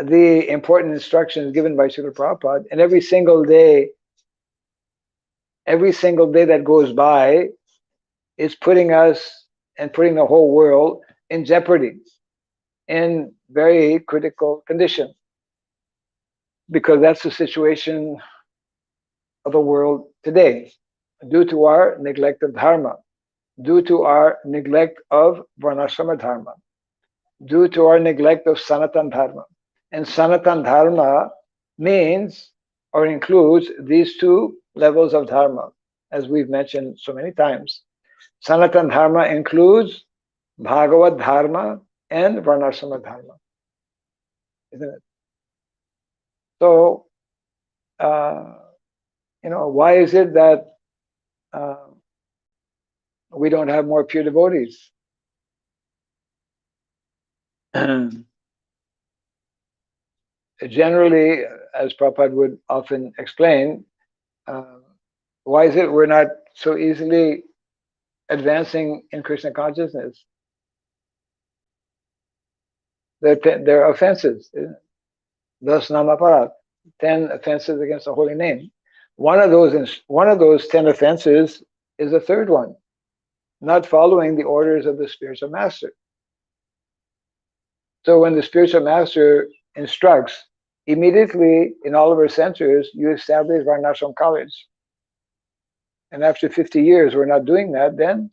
the important instructions given by Srila Prabhupada, and every single day that goes by is putting us and putting the whole world in jeopardy, in very critical condition, because that's the situation of the world today, due to our neglect of dharma, due to our neglect of Varnasrama dharma, due to our neglect of Sanatan dharma. And Sanatan dharma means or includes these two levels of dharma, as we've mentioned so many times. Sanatan dharma includes Bhagavad dharma and Varnasrama dharma, isn't it? So, why is it that we don't have more pure devotees? Generally, as Prabhupada would often explain, why is it we're not so easily advancing in Krishna consciousness? There are offenses. Das namaparat, 10 offenses against the holy name. One of those 10 offenses is the third one, not following the orders of the spiritual master. So when the spiritual master instructs, immediately in all of our centers, you establish Varnashram College. And after 50 years, we're not doing that, then,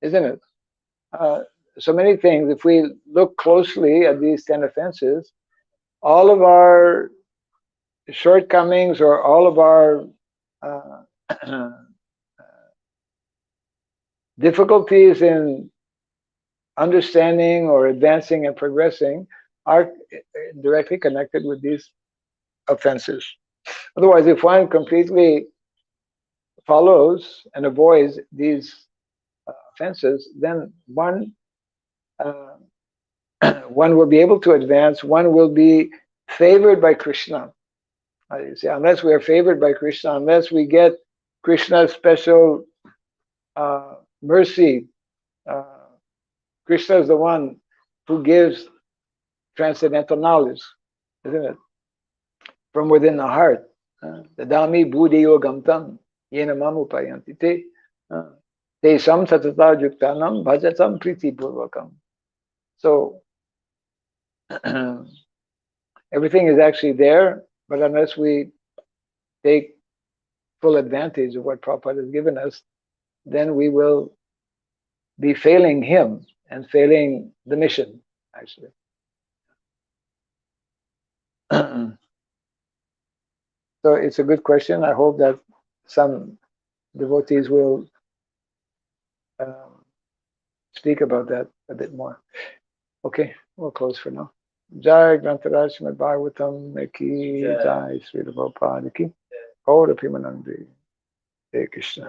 isn't it? So many things, if we look closely at these 10 offenses, all of our shortcomings or all of our difficulties in understanding or advancing and progressing are directly connected with these offenses. Otherwise, if one completely follows and avoids these offenses, then one will be able to advance. One will be favored by Krishna. You see, unless we are favored by Krishna, unless we get Krishna's special mercy, Krishna is the one who gives transcendental knowledge, isn't it? From within the heart. Dadami buddhi yogam tam yena mamupayanti te sam satata yuktanam bhajatam priti purvakam. So everything is actually there, but unless we take full advantage of what Prabhupada has given us, then we will be failing him and failing the mission, actually. So it's a good question. I hope that some devotees will speak about that a bit more. Okay, we'll close for now. Jai Grantaraj Srimad Bhagavatam ki Jai Sridham Prabhupada ki Gaura Premanandi. Hare Krishna.